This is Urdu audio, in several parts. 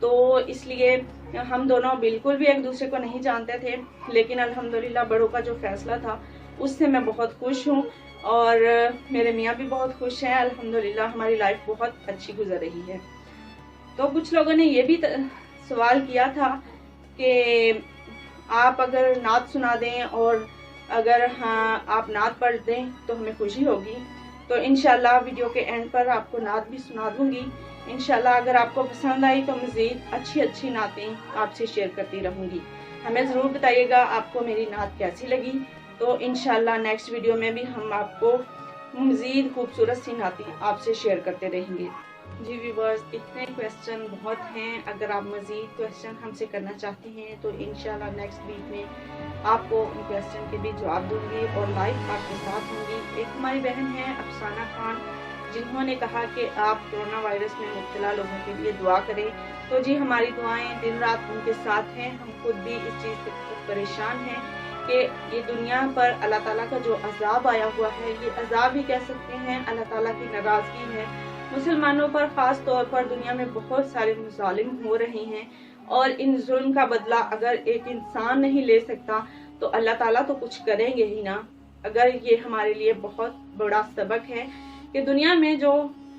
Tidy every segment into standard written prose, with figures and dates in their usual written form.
تو اس لیے ہم دونوں بالکل بھی ایک دوسرے کو نہیں جانتے تھے، لیکن الحمدللہ بڑوں کا جو فیصلہ تھا اس سے میں بہت خوش ہوں، اور میرے میاں بھی بہت خوش ہیں، الحمدللہ ہماری لائف بہت اچھی گزر رہی ہے۔ تو کچھ لوگوں نے یہ بھی سوال کیا تھا کہ آپ اگر نعت سنا دیں اور اگر آپ نعت پڑھ دیں تو ہمیں خوشی ہوگی، تو انشاءاللہ ویڈیو کے اینڈ پر آپ کو نعت بھی سنا دوں گی انشاءاللہ۔ اگر آپ کو پسند آئی تو مزید اچھی نعتیں آپ سے شیئر کرتی رہوں گی۔ ہمیں ضرور بتائیے گا آپ کو میری نعت کیسی لگی، تو انشاءاللہ نیکسٹ ویڈیو میں بھی ہم آپ کو مزید خوبصورت سی نعتیں آپ سے شیئر کرتے رہیں گے۔ جی ویورز، اتنے کویسچن بہت ہیں، اگر آپ مزید کویسچن ہم سے کرنا چاہتے ہیں تو انشاءاللہ نیکسٹ ویک میں آپ کو ان کویسچن کے بھی جواب دوں گی اور لائف آپ کے ساتھ ہوں گی۔ ایک ہماری بہن ہے افسانہ خان، جنہوں نے کہا کہ آپ کرونا وائرس میں مبتلا لوگوں کے لیے دعا کریں، تو جی ہماری دعائیں دن رات ان کے ساتھ ہیں۔ ہم خود بھی اس چیز سے بہت پریشان ہیں کہ یہ دنیا پر اللہ تعالیٰ کا جو عذاب آیا ہوا ہے، یہ عذاب ہی کہہ سکتے ہیں، اللہ تعالیٰ کی ناراضگی ہے مسلمانوں پر، خاص طور پر دنیا میں بہت سارے مظالم ہو رہے ہیں، اور ان ظلم کا بدلہ اگر ایک انسان نہیں لے سکتا تو اللہ تعالیٰ تو کچھ کریں گے ہی نا۔ اگر یہ ہمارے لیے بہت بڑا سبق ہے کہ دنیا میں جو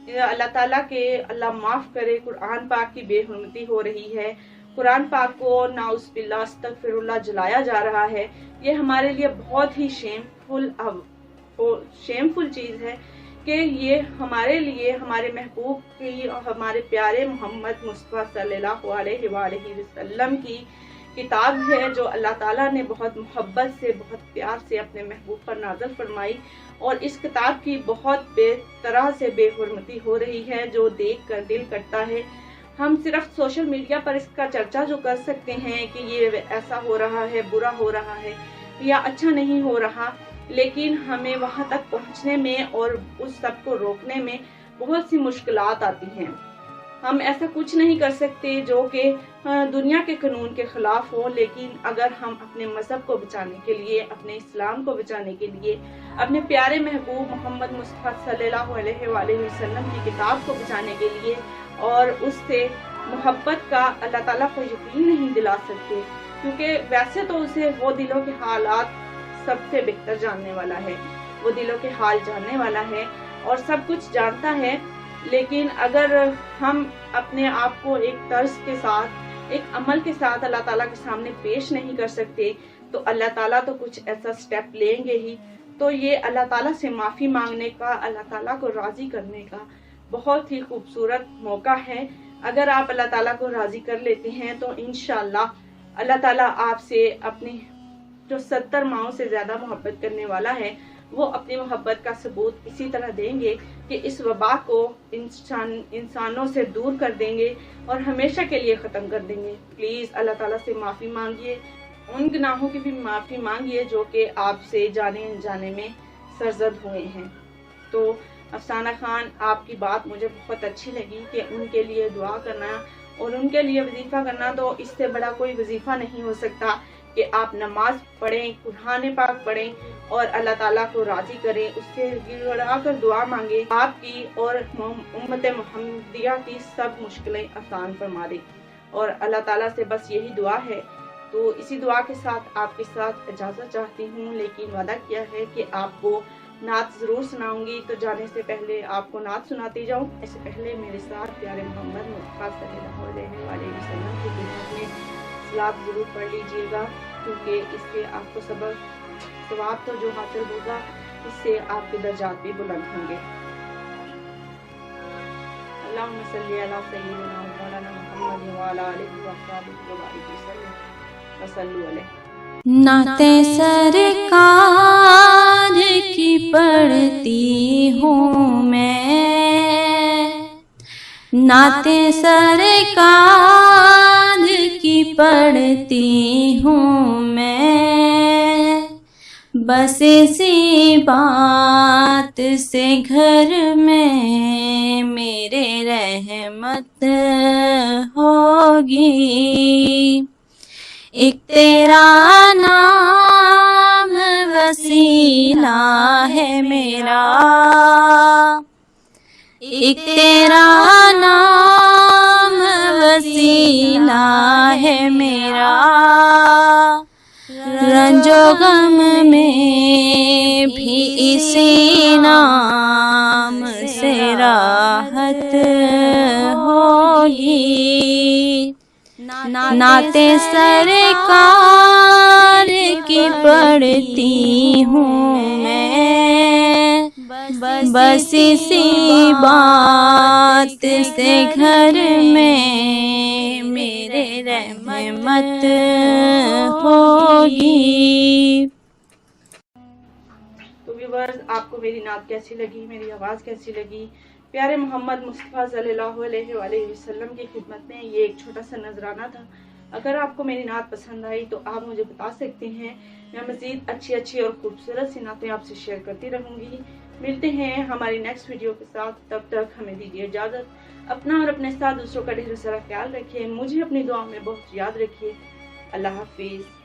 اللہ تعالیٰ کے اللہ معاف کرے قرآن پاک کی بے حرمتی ہو رہی ہے، قرآن پاک کو نعوذ باللہ استغفر اللہ جلایا جا رہا ہے، یہ ہمارے لیے بہت ہی شیم فل چیز ہے کہ یہ ہمارے لیے ہمارے محبوب کی، ہمارے پیارے محمد مصطفیٰ صلی اللہ علیہ وآلہ وسلم کی کتاب ہے جو اللہ تعالیٰ نے بہت محبت سے بہت پیار سے اپنے محبوب پر نازل فرمائی، اور اس کتاب کی بہت بے طرح سے بے حرمتی ہو رہی ہے جو دیکھ کر دل کٹتا ہے۔ ہم صرف سوشل میڈیا پر اس کا چرچا جو کر سکتے ہیں کہ یہ ایسا ہو رہا ہے، برا ہو رہا ہے یا اچھا نہیں ہو رہا، لیکن ہمیں وہاں تک پہنچنے میں اور اس سب کو روکنے میں بہت سی مشکلات آتی ہیں۔ ہم ایسا کچھ نہیں کر سکتے جو کہ دنیا کے قانون کے خلاف ہو، لیکن اگر ہم اپنے مذہب کو بچانے کے لیے، اپنے اسلام کو بچانے کے لیے، اپنے پیارے محبوب محمد مصطفیٰ صلی اللہ علیہ وآلہ وسلم کی کتاب کو بچانے کے لیے اور اس سے محبت کا اللہ تعالیٰ کو یقین نہیں دلا سکتے، کیونکہ ویسے تو اسے وہ دلوں کے حالات سب سے بہتر جاننے والا ہے، وہ دلوں کے حال جاننے والا ہے اور سب کچھ جانتا ہے، لیکن اگر ہم اپنے آپ کو ایک طرز کے ساتھ، ایک عمل کے ساتھ اللہ تعالیٰ کے سامنے پیش نہیں کر سکتے تو اللہ تعالیٰ تو کچھ ایسا سٹیپ لیں گے ہی۔ تو یہ اللہ تعالیٰ سے معافی مانگنے کا، اللہ تعالیٰ کو راضی کرنے کا بہت ہی خوبصورت موقع ہے۔ اگر آپ اللہ تعالیٰ کو راضی کر لیتے ہیں تو انشاءاللہ اللہ تعالیٰ آپ سے اپنی جو 70 ماؤں سے زیادہ محبت کرنے والا ہے، وہ اپنی محبت کا ثبوت اسی طرح دیں گے کہ اس وبا کو انسانوں سے دور کر دیں گے اور ہمیشہ کے لیے ختم کر دیں گے۔ پلیز اللہ تعالیٰ سے معافی مانگیے، ان گناہوں کی بھی معافی مانگیے جو کہ آپ سے جانے انجانے میں سرزد ہوئے ہیں۔ تو افسانہ خان، آپ کی بات مجھے بہت اچھی لگی کہ ان کے لیے دعا کرنا اور ان کے لیے وظیفہ کرنا، تو اس سے بڑا کوئی وظیفہ نہیں ہو سکتا کہ آپ نماز پڑھیں، قرآن پاک پڑھیں اور اللہ تعالیٰ کو راضی کریں، اس سے گڑا کر دعا مانگیں، آپ کی اور امت محمدیہ کی سب مشکلیں آسان فرما دیں، اور اللہ تعالیٰ سے بس یہی دعا ہے۔ تو اسی دعا کے ساتھ آپ کے ساتھ اجازت چاہتی ہوں، لیکن وعدہ کیا ہے کہ آپ کو نعت ضرور سناؤں گی، تو جانے سے پہلے آپ کو نعت سناتی جاؤں۔ اس سے پہلے میرے ساتھ پیارے محمد مصطفیٰ صلی اللہ علیہ وسلم کی خدمت میں صلوات ضرور پڑھ لیجیے گا، کیونکہ اس سے آپ کو ثواب تو جو حاصل ہوگا، اس سے آپ کے درجات بھی بلند ہوں گے۔ اللہم صلی علی سیدنا مولانا محمد وعلی آلہ وصحبہ وبارک وسلم علیہ۔ نعتیں سرکار کی پڑھتی ہوں میں، نعتیں سرکار کی پڑھتی ہوں میں، بس اسی بات سے گھر میں میرے رحمت ہوگی۔ ایک تیرا نام وسیلہ ہے میرا، ایک تیرا نام وسیلہ ہے میرا، رنج و غم میں بھی اسی نام سے راحت ہوگی۔ نعت سرکار کی پڑھتی ہوں میں، بس اسی بات سے گھر میں میرے رحمت ہوگی۔ تو ویورز، آپ کو میری نعت کیسی لگی، میری آواز کیسی لگی؟ پیارے محمد مصطفیٰ صلی اللہ علیہ وآلہ وسلم کی خدمت میں یہ ایک چھوٹا سا نذرانہ تھا۔ اگر آپ کو میری نعت پسند آئی تو آپ مجھے بتا سکتے ہیں، میں مزید اچھی اور خوبصورت سی نعتیں آپ سے شیئر کرتی رہوں گی۔ ملتے ہیں ہماری نیکسٹ ویڈیو کے ساتھ، تب تک ہمیں دیجیے اجازت۔ اپنا اور اپنے ساتھ دوسروں کا ڈھیر سارا خیال رکھیے، مجھے اپنی دعا میں بہت یاد رکھیے۔ اللہ حافظ۔